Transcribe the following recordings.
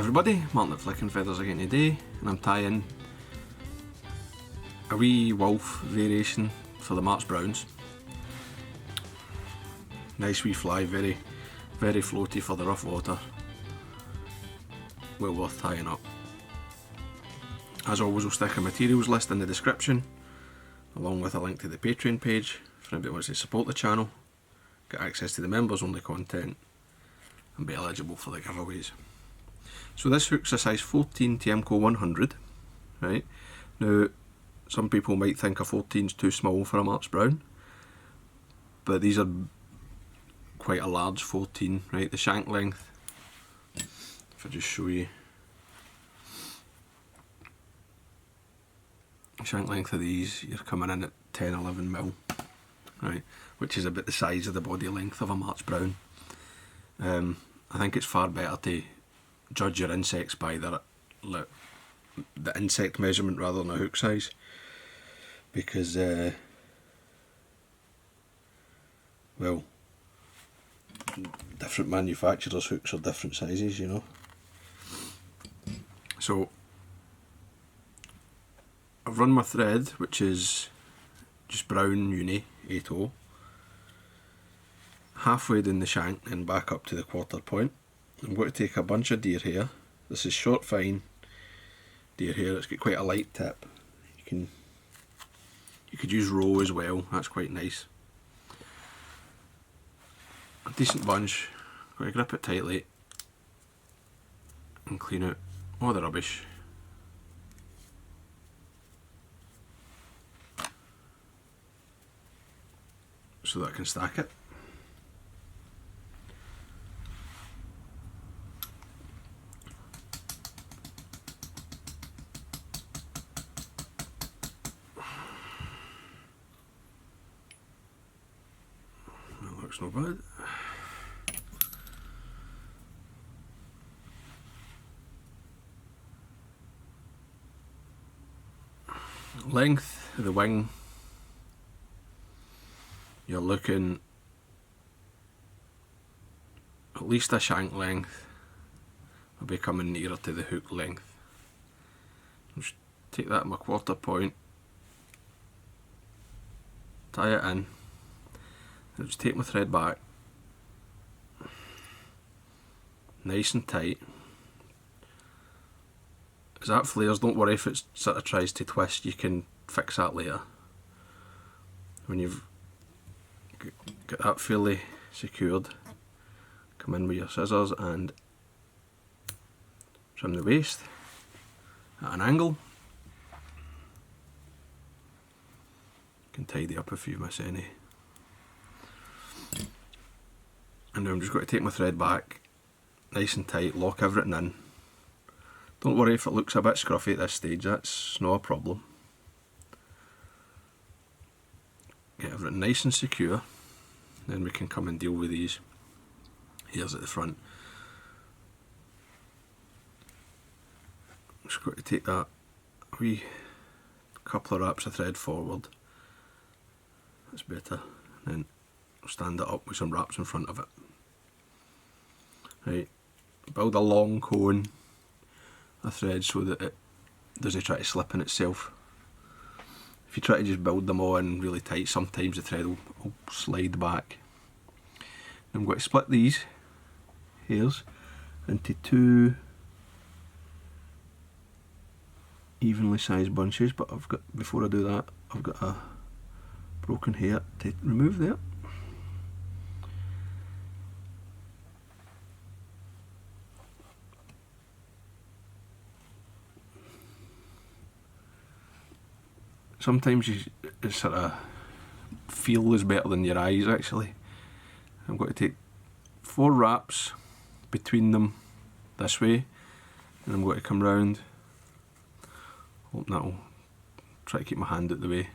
everybody, Martyn at Flicking Feathers again today, and I'm tying a wee Wulff variation for the March Browns. Nice wee fly, very floaty for the rough water. Well worth tying up. As always, we'll stick a materials list in the description, along with a link to the Patreon page for anybody who wants to support the channel, get access to the members only content, and be eligible for the giveaways. So this hook's a size 14 TMCO 100, right? Now, some people might think a 14's too small for a March Brown, but these are quite a large 14, right? The shank length, if I just show you, the shank length of these, you're coming in at 10-11mm, right? Which is about the size of the body length of a March Brown. I think it's far better to judge your insects by the insect measurement rather than a hook size, because well, different manufacturers' hooks are different sizes, you know. So I've run my thread, which is just brown uni 8/0, halfway down the shank and back up to the quarter point. I'm going to take a bunch of deer hair. This is short fine deer hair. It's got quite a light tip. You could use roe as well. That's quite nice. A decent bunch. Got to grip it tightly and clean out all the rubbish. So that I can stack it. That looks not bad. Length of the wing, you're looking at least a shank length. I'll be coming nearer to the hook length. Just take that at my quarter point, tie it in, and just take my thread back, nice and tight. As that flares, don't worry if it sort of tries to twist, you can fix that later. When you've got that fully secured, come in with your scissors and trim the waist at an angle. You can tidy up if you miss any. And now I'm just going to take my thread back, nice and tight, lock everything in. Don't worry if it looks a bit scruffy at this stage, that's not a problem. Get everything nice and secure, then we can come and deal with these hairs at the front. I'm just going to take that wee couple of wraps of thread forward, that's better, and then stand it up with some wraps in front of it. Right, build a long cone of thread so that it doesn't try to slip in itself. If you try to just build them all in really tight, sometimes the thread will slide back. I'm going to split these hairs into two evenly sized bunches, but before I do that, I've got a broken hair to remove there. Sometimes you sort of feel is better than your eyes actually. I'm going to take 4 wraps between them this way, and I'm going to come round. Hope that'll try to keep my hand out the way.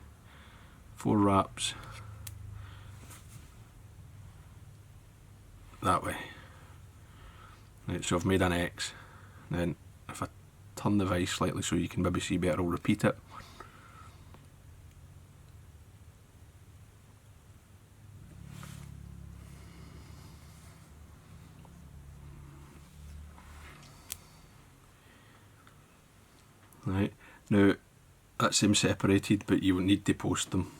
4 wraps that way. Right, so I've made an X. Then if I turn the vise slightly so you can maybe see better, I'll repeat it. Right, now that's them separated, but you will need to post them.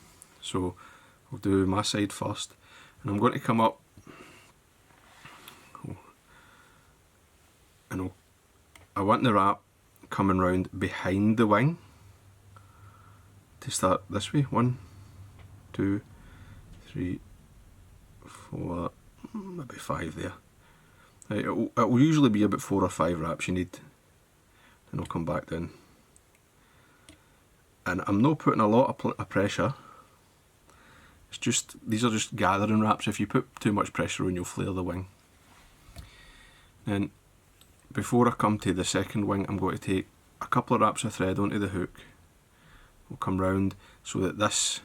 So I'll do my side first, and I'm going to come up and I want the wrap coming round behind the wing to start this way. 1, 2, 3, 4, maybe 5 there. Right, it will usually be about 4 or 5 wraps you need, and I'll come back down. And I'm not putting a lot of pressure. It's just, these are just gathering wraps. If you put too much pressure on, you'll flare the wing. And before I come to the second wing, I'm going to take a couple of wraps of thread onto the hook. We'll come round so that this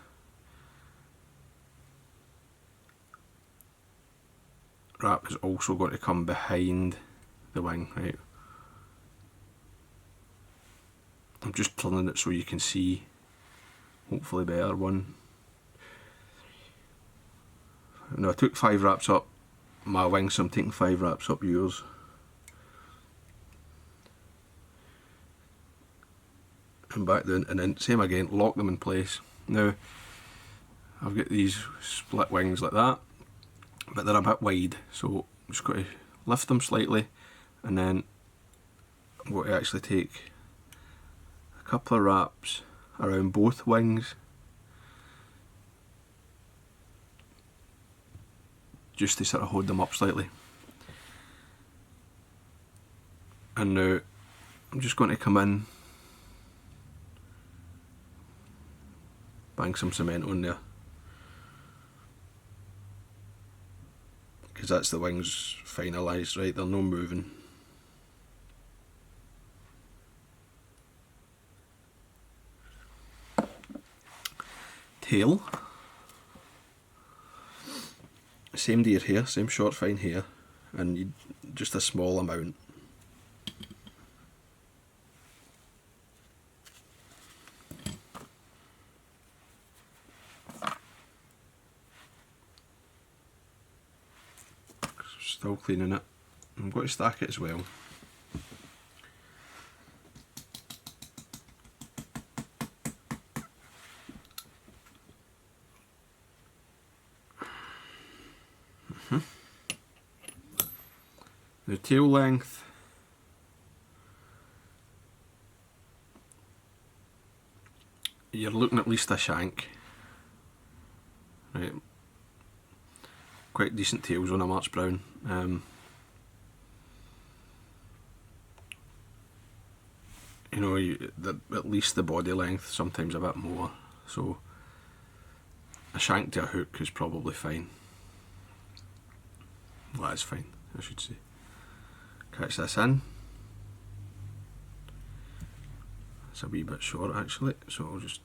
wrap is also going to come behind the wing, right? I'm just turning it so you can see, hopefully better. 1. Now I took 5 wraps up my wing, so I'm taking 5 wraps up yours. And back down, and then same again, lock them in place. Now I've got these split wings like that, but they're a bit wide, so I'm just going to lift them slightly, and then I'm going to actually take a couple of wraps around both wings, just to sort of hold them up slightly. And now I'm just going to come in, bang some cement on there, because that's the wings finalised, right? They're no moving. Tail, same deer hair, same short fine hair, and just a small amount. Still cleaning it. I'm going to stack it as well. The tail length, you're looking at least a shank, right? Quite decent tails on a March Brown. You know, at least the body length, sometimes a bit more, so a shank to a hook is probably fine. Well, that's fine, I should say. Catch this in. It's a wee bit short actually, so I'll just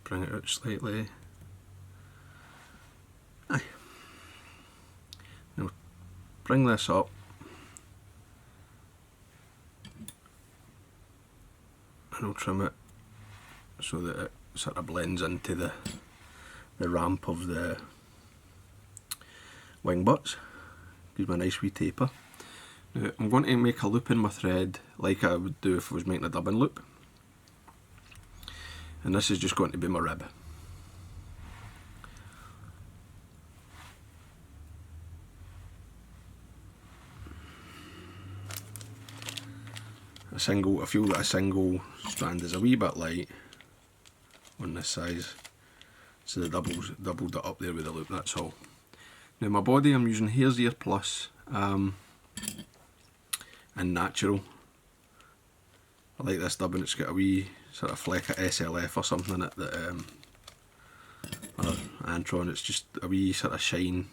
bring it out slightly. Aye. Now bring this up. And I'll trim it so that it sort of blends into the ramp of the wing butts. Gives me a nice wee taper. Now I'm going to make a loop in my thread like I would do if I was making a dubbing loop. And this is just going to be my rib. I feel that a single strand is a wee bit light on this size, so the doubled it up there with the loop, that's all. Now my body, I'm using Hare's Ear Plus and Natural. I like this dubbing, it's got a wee sort of fleck of SLF or something in it, that or Antron, it's just a wee sort of shine.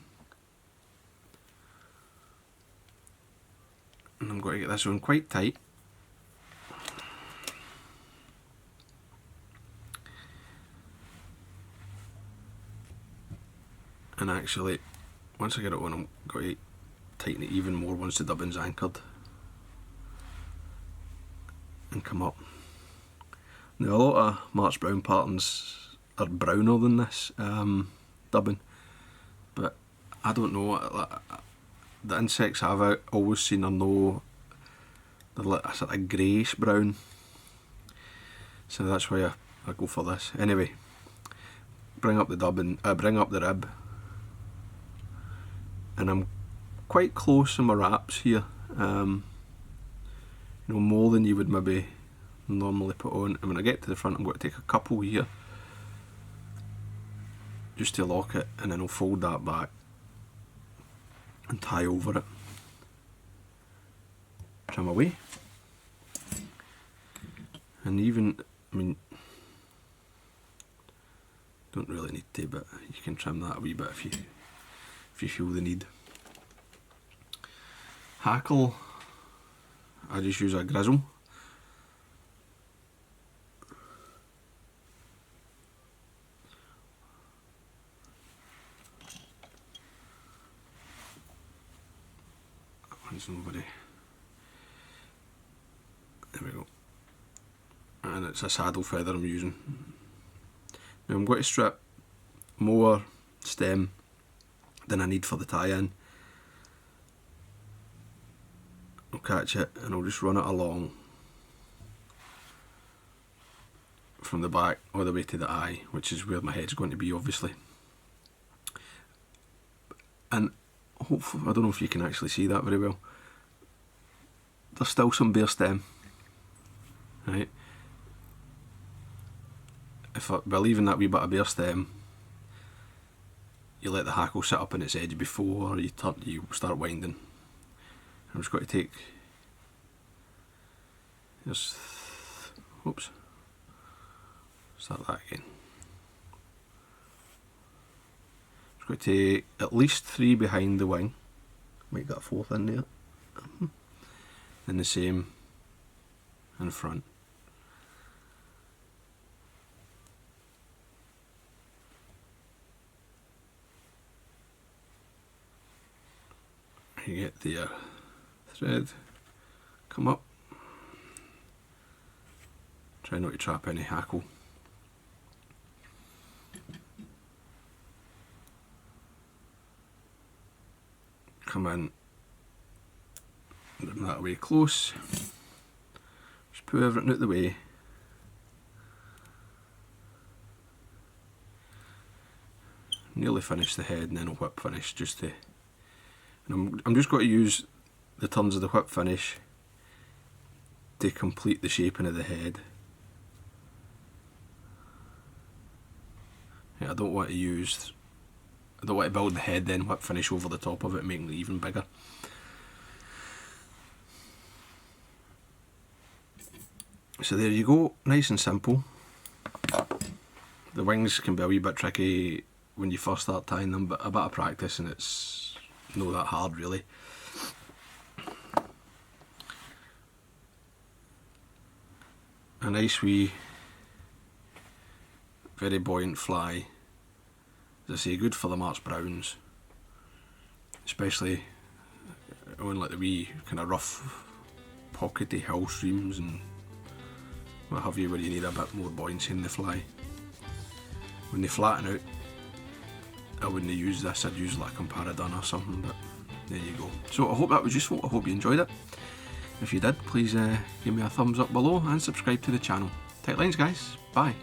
And I'm going to get this on quite tight. And actually, once I get it on, I'm going to tighten it even more once the dubbing's anchored. And come up. Now a lot of March Brown patterns are browner than this dubbing, but I don't know, the insects I've always seen are they're a sort of greyish brown, so that's why I go for this. Anyway, bring up the dub and bring up the rib, and I'm quite close in my wraps here. You know, more than you would maybe normally put on. And when I get to the front, I'm going to take a couple here just to lock it, and then I'll fold that back and tie over it. Trim away. And even, I mean, don't really need to, but you can trim that a wee bit if you feel the need. Hackle, I just use a Grizzle. That one's nobody. There we go. And it's a saddle feather I'm using. Now I'm going to strip more stem than I need for the tie-in. I'll catch it and I'll just run it along from the back all the way to the eye, which is where my head's going to be, obviously. And hopefully, I don't know if you can actually see that very well, there's still some bare stem, right? By leaving that wee bit of bare stem, you let the hackle sit up on its edge before you start winding. I'm just going to take, oops, start that again. Just going to take at least 3 behind the wing, make that 4th in there, and the same in front. You get the thread, come up, try not to trap any hackle. Come in, bring that away close, just put everything out the way. Nearly finish the head and then I'll whip finish just to, and I'm just going to use the turns of the whip finish to complete the shaping of the head. Yeah, I don't want to build the head then whip finish over the top of it, making it even bigger. So there you go, nice and simple. The wings can be a wee bit tricky when you first start tying them, but a bit of practice and it's not that hard really. A nice wee, very buoyant fly. As I say, good for the March Browns, especially on like the wee kind of rough, pockety hill streams and what have you, where you need a bit more buoyancy in the fly. When they flatten out, I wouldn't use this, I'd use like a Comparadun or something, but there you go. So I hope that was useful, I hope you enjoyed it. If you did, please give me a thumbs up below and subscribe to the channel. Tight lines guys, bye.